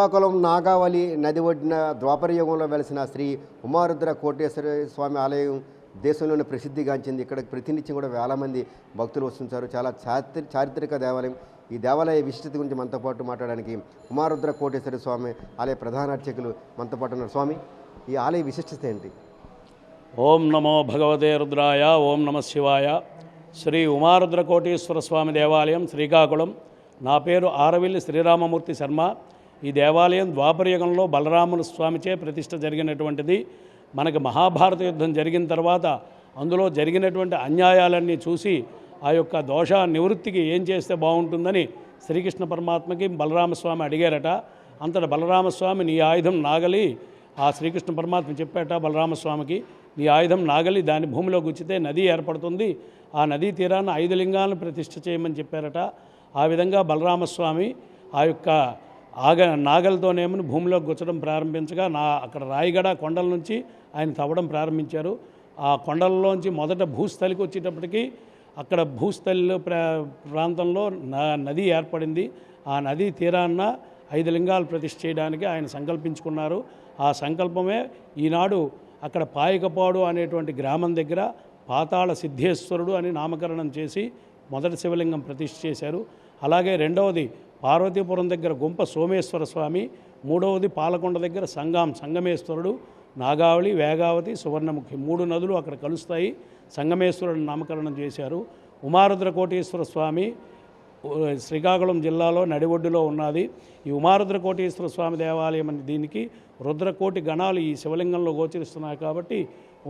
శ్రీకాకుళం నాగావళి నది ఒడ్డిన ద్వాపర యుగంలో వెలిసిన శ్రీ ఉమారుద్ర కోటేశ్వర స్వామి ఆలయం దేశంలోనే ప్రసిద్ధిగాంచింది. ఇక్కడికి ప్రతినిత్యం కూడా వేల మంది భక్తులు వస్తుంటారు. చాలా చారిత్రక దేవాలయం. ఈ దేవాలయ విశిష్టత గురించి మనతో పాటు మాట్లాడడానికి ఉమారుద్ర కోటేశ్వర స్వామి ఆలయ ప్రధాన అర్చకులు మనతో పాటు ఉన్నారు. స్వామి, ఈ ఆలయ విశిష్టత ఏంటి? ఓం నమో భగవతే రుద్రాయ, ఓం నమ శివాయ. శ్రీ ఉమారుద్ర కోటేశ్వర స్వామి దేవాలయం, శ్రీకాకుళం. నా పేరు ఆరవిల్లి శ్రీరామమూర్తి శర్మ. ఈ దేవాలయం ద్వాపరయుగంలో బలరాముల స్వామిచే ప్రతిష్ఠ జరిగినటువంటిది. మనకు మహాభారత యుద్ధం జరిగిన తర్వాత అందులో జరిగినటువంటి అన్యాయాలన్నీ చూసి ఆ యొక్క దోష నివృత్తికి ఏం చేస్తే బాగుంటుందని శ్రీకృష్ణ పరమాత్మకి బలరామస్వామి అడిగారట. అంతటా బలరామస్వామి, నీ ఆయుధం నాగలి, ఆ శ్రీకృష్ణ పరమాత్మ చెప్పాట బలరామస్వామికి, నీ ఆయుధం నాగలి, దాని భూమిలో గుచ్చితే నది ఏర్పడుతుంది, ఆ నదీ తీరాన్ని 5 లింగాలను ప్రతిష్ఠ చేయమని చెప్పారట. ఆ విధంగా బలరామస్వామి ఆ యొక్క నాగలతోనేమని భూమిలోకి గుచ్చడం ప్రారంభించగా అక్కడ రాయిగడ కొండల నుంచి ఆయన తవ్వడం ప్రారంభించారు. ఆ కొండలలోంచి మొదట భూస్థలికి వచ్చేటప్పటికి అక్కడ భూస్థలి ప్రాంతంలో నది ఏర్పడింది. ఆ నదీ తీరాన్న 5 లింగాలు ప్రతిష్ఠ చేయడానికి ఆయన సంకల్పించుకున్నారు. ఆ సంకల్పమే ఈనాడు అక్కడ పాయకపాడు అనేటువంటి గ్రామం దగ్గర పాతాళ సిద్ధేశ్వరుడు అని నామకరణం చేసి మొదటి శివలింగం ప్రతిష్ఠ చేశారు. అలాగే రెండవది పార్వతీపురం దగ్గర గుంప సోమేశ్వర స్వామి, మూడవది పాలకొండ దగ్గర సంగమేశ్వరుడు, నాగావళి, వేగావతి, సువర్ణముఖి 3 నదులు అక్కడ కలుస్తాయి. సంగమేశ్వరుడు నామకరణం చేశారు. ఉమారుద్ర కోటేశ్వర స్వామి శ్రీకాకుళం జిల్లాలో నడిఒడ్డులో ఉన్నది. ఈ ఉమారుద్ర కోటేశ్వర స్వామి దేవాలయం అని దీనికి రుద్రకోటి గణాలు ఈ శివలింగంలో గోచరిస్తున్నాయి కాబట్టి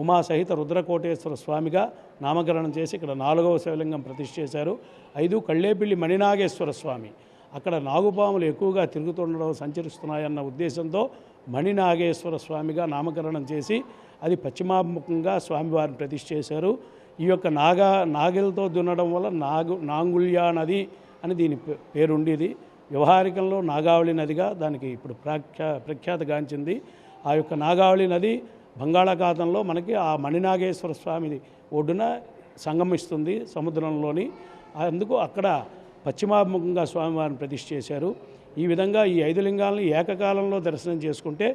ఉమా సహిత రుద్రకోటేశ్వర స్వామిగా నామకరణం చేసి ఇక్కడ 4వ శివలింగం ప్రతిష్ఠ చేశారు. 5 కళ్ళేపిల్లి మణినాగేశ్వర స్వామి, అక్కడ నాగుపాములు ఎక్కువగా తిరుగుతుండడం సంచరిస్తున్నాయన్న ఉద్దేశంతో మణినాగేశ్వర స్వామిగా నామకరణం చేసి అది పశ్చిమాభిముఖంగా స్వామివారిని ప్రతిష్ఠ చేశారు. ఈ యొక్క నాగలతో దున్నడం వల్ల నాంగుల్యా నది అని దీని పేరుండేది. వ్యవహారికంలో నాగావళి నదిగా దానికి ఇప్పుడు ప్రఖ్యాతగాంచింది. ఆ యొక్క నాగావళి నది బంగాళాఖాతంలో మనకి ఆ మణినాగేశ్వర స్వామి ఒడ్డున సంగమిస్తుంది సముద్రంలోని. అందుకు అక్కడ పశ్చిమాభిముఖంగా స్వామివారిని ప్రతిష్ఠ చేశారు. ఈ విధంగా ఈ 5 లింగాలను ఏకకాలంలో దర్శనం చేసుకుంటే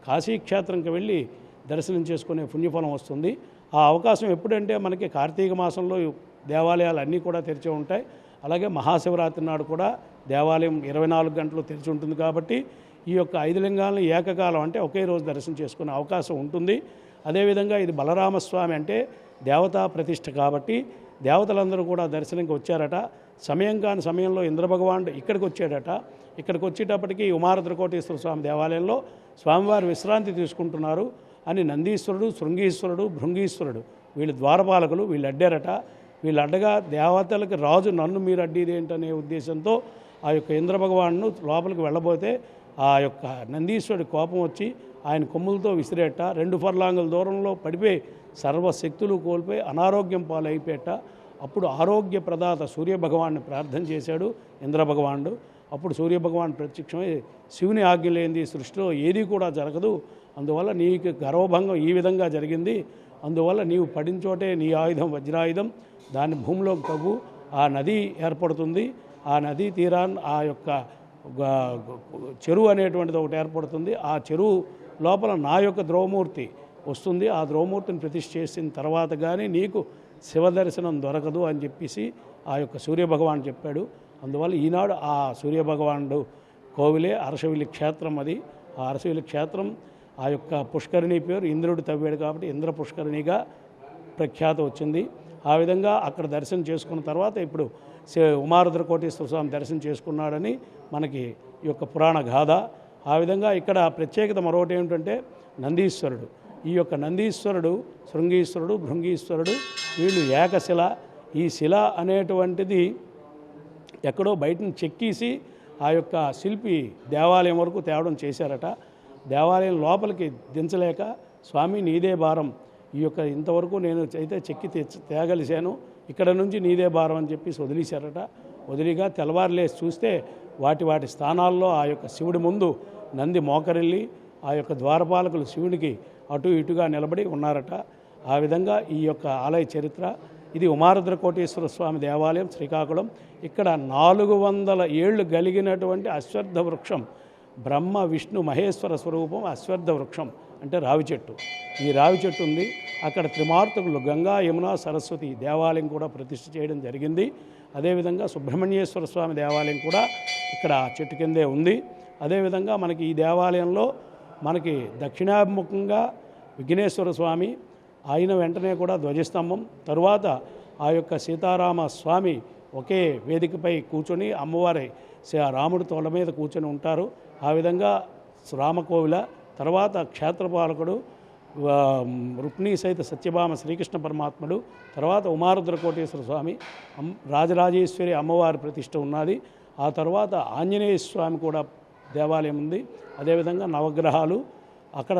కాశీక్షేత్రంకి వెళ్ళి దర్శనం చేసుకునే పుణ్యఫలం వస్తుంది. ఆ అవకాశం ఎప్పుడంటే మనకి కార్తీక మాసంలో దేవాలయాలు అన్నీ కూడా తెరిచి ఉంటాయి. అలాగే మహాశివరాత్రి నాడు కూడా దేవాలయం 24 గంటలు తెరిచి ఉంటుంది. కాబట్టి ఈ యొక్క 5 లింగాలను ఏకకాలం అంటే ఒకే రోజు దర్శనం చేసుకునే అవకాశం ఉంటుంది. అదేవిధంగా ఇది బలరామస్వామి అంటే దేవతా ప్రతిష్ఠ కాబట్టి దేవతలందరూ కూడా దర్శనంకి వచ్చారట. సమయం కాని సమయంలో ఇంద్రభగవానుడు ఇక్కడికి వచ్చాడట. ఇక్కడికి వచ్చేటప్పటికి ఉమారుద్ర కోటేశ్వర స్వామి దేవాలయంలో స్వామివారు విశ్రాంతి తీసుకుంటున్నారు అని నందీశ్వరుడు, శృంగీశ్వరుడు, భృంగీశ్వరుడు వీళ్ళు ద్వారపాలకులు వీళ్ళు అడ్డారట. వీళ్ళు అడ్డగా దేవతలకు రాజు నన్ను మీరు అడ్డీది ఏంటనే ఉద్దేశంతో ఆ యొక్క ఇంద్రభగవాను లోపలికి వెళ్ళబోతే ఆ యొక్క నందీశ్వరుడి కోపం వచ్చి ఆయన కొమ్ములతో విసిరేట. 2 ఫర్లాంగుల దూరంలో పడిపోయి సర్వశక్తులు కోల్పోయి అనారోగ్యం పాలైపోయేట. అప్పుడు ఆరోగ్య ప్రదాత సూర్యభగవాన్ని ప్రార్థన చేశాడు ఇంద్రభగవానుడు. అప్పుడు సూర్యభగవాన్ ప్రత్యక్షమై, శివుని ఆజ్ఞ లేనిది సృష్టిలో ఏది కూడా జరగదు, అందువల్ల నీకు గర్వభంగం ఈ విధంగా జరిగింది, అందువల్ల నీవు పడిన చోటే నీ ఆయుధం వజ్రాయుధం దాన్ని భూమిలోకి తవ్వు, ఆ నది ఏర్పడుతుంది, ఆ నదీ తీరాన్ని ఆ యొక్క చెరువు అనేటువంటిది ఒకటి ఏర్పడుతుంది, ఆ చెరువు లోపల నా యొక్క ద్రౌమూర్తి వస్తుంది, ఆ ద్రౌమూర్తిని ప్రతిష్ఠ చేసిన తర్వాత కానీ నీకు శివదర్శనం దొరకదు అని చెప్పేసి ఆ యొక్క సూర్యభగవాన్ చెప్పాడు. అందువల్ల ఈనాడు ఆ సూర్యభగవానుడు కోవిలే అరసవిల్లి క్షేత్రం. అది ఆ అరసవిల్లి క్షేత్రం ఆ యొక్క పుష్కరిణి పేరు ఇంద్రుడు తవ్వాడు కాబట్టి ఇంద్ర పుష్కరిణిగా ప్రఖ్యాత వచ్చింది. ఆ విధంగా అక్కడ దర్శనం చేసుకున్న తర్వాత ఇప్పుడు ఉమారుద్ర కోటేశ్వర స్వామి దర్శనం చేసుకున్నాడని మనకి ఈ యొక్క పురాణ గాథ. ఆ విధంగా ఇక్కడ ప్రత్యేకత మరొకటి ఏమిటంటే నందీశ్వరుడు. ఈ యొక్క నందీశ్వరుడు, శృంగీశ్వరుడు, భృంగీశ్వరుడు వీళ్ళు ఏకశిల. ఈ శిల అనేటువంటిది ఎక్కడో బయటను చెక్కేసి ఆ యొక్క శిల్పి దేవాలయం వరకు తేవడం చేశారట. దేవాలయం లోపలికి దించలేక స్వామి నీదే భారం, ఈ యొక్క ఇంతవరకు నేను అయితే చెక్కి తేగలిశాను, ఇక్కడ నుంచి నీదే భారం అని చెప్పేసి వదిలేశారట. వదిలిగా తెల్లవారులేసి చూస్తే వాటి స్థానాల్లో ఆ యొక్క శివుడి ముందు నంది మోకరిల్లి ఆ యొక్క ద్వారపాలకులు శివునికి అటు ఇటుగా నిలబడి ఉన్నారట. ఆ విధంగా ఈ యొక్క ఆలయ చరిత్ర. ఇది ఉమారుద్ర కోటేశ్వర స్వామి దేవాలయం శ్రీకాకుళం. ఇక్కడ 400 ఏళ్ళు కలిగినటువంటి అశ్వత్థ వృక్షం బ్రహ్మ విష్ణు మహేశ్వర స్వరూపం అశ్వత్థ వృక్షం అంటే రావి చెట్టు. ఈ రావి చెట్టు ఉంది. అక్కడ త్రిమార్తకులు గంగా యమున సరస్వతి దేవాలయం కూడా ప్రతిష్ఠ చేయడం జరిగింది. అదేవిధంగా సుబ్రహ్మణ్యేశ్వర స్వామి దేవాలయం కూడా ఇక్కడ చెట్టు కిందే ఉంది. అదేవిధంగా మనకి ఈ దేవాలయంలో మనకి దక్షిణాభిముఖంగా విఘ్నేశ్వర స్వామి, ఆయన వెంటనే కూడా ధ్వజస్తంభం, తరువాత ఆ యొక్క సీతారామ స్వామి ఒకే వేదికపై కూర్చొని అమ్మవారి రాముడి తోల మీద కూర్చొని ఉంటారు. ఆ విధంగా రామకోవిల, తర్వాత క్షేత్రపాలకుడు రుక్మిణీ సహిత సత్యభామ శ్రీకృష్ణ పరమాత్ముడు, తర్వాత ఉమారుద్ర కోటేశ్వర స్వామి, రాజరాజేశ్వరి అమ్మవారి ప్రతిష్ఠ ఉన్నది. ఆ తర్వాత ఆంజనేయ స్వామి కూడా దేవాలయం ఉంది. అదేవిధంగా నవగ్రహాలు, అక్కడ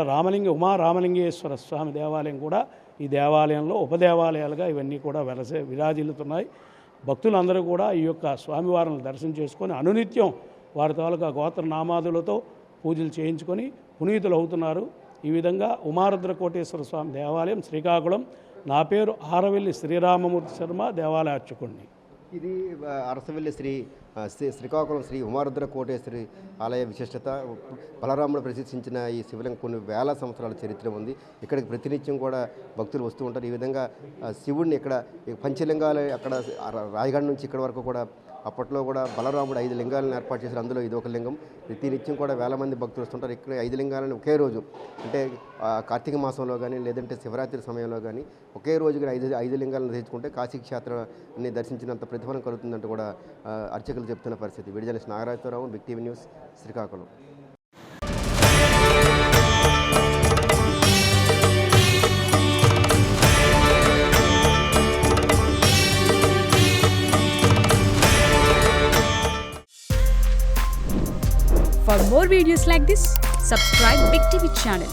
ఉమా రామలింగేశ్వర స్వామి దేవాలయం కూడా ఈ దేవాలయంలో ఉపదేవాలయాలుగా ఇవన్నీ కూడా విరాజిల్లుతున్నాయి. భక్తులందరూ కూడా ఈ యొక్క స్వామివారిని దర్శనం చేసుకొని అనునిత్యం వారి తాలూకా గోత్ర నామాదులతో పూజలు చేయించుకొని పునీతులు అవుతున్నారు. ఈ విధంగా ఉమారుద్ర కోటేశ్వర స్వామి దేవాలయం శ్రీకాకుళం. నా పేరు ఆరవెల్లి శ్రీరామమూర్తి శర్మ, దేవాలయ అర్చకుడిని. ఇది అరసవెల్లి శ్రీకాకుళం శ్రీ ఉమారుద్ర కోటేశ్వరి ఆలయ విశిష్టత. బలరాముడు ప్రతిష్ఠించిన ఈ శివలింగం కొన్ని వేల సంవత్సరాల చరిత్ర ఉంది. ఇక్కడికి ప్రతినిత్యం కూడా భక్తులు వస్తూ ఉంటారు. ఈ విధంగా శివుడిని ఇక్కడ పంచలింగాలు అక్కడ రాయగఢ నుంచి ఇక్కడ వరకు కూడా అప్పట్లో కూడా బలరాముడు 5 లింగాలను ఏర్పాటు చేశారు. అందులో ఇది ఒక లింగం. ప్రతినిత్యం కూడా వేల మంది భక్తులు వస్తుంటారు. ఇక్కడ 5 లింగాలను ఒకే రోజు, అంటే కార్తీక మాసంలో కానీ లేదంటే శివరాత్రి సమయంలో కానీ ఒకే రోజు కానీ 5 లింగాలను తెచ్చుకుంటే కాశీ క్షేత్రాన్ని దర్శించినంత ప్రతిఫలం కలుగుతుందంటూ కూడా అర్చకులు చెప్తున్న పరిస్థితి. విడుదల Nagarajarao, big TV news, Srikakulam. For more videos like this, subscribe Big TV channel.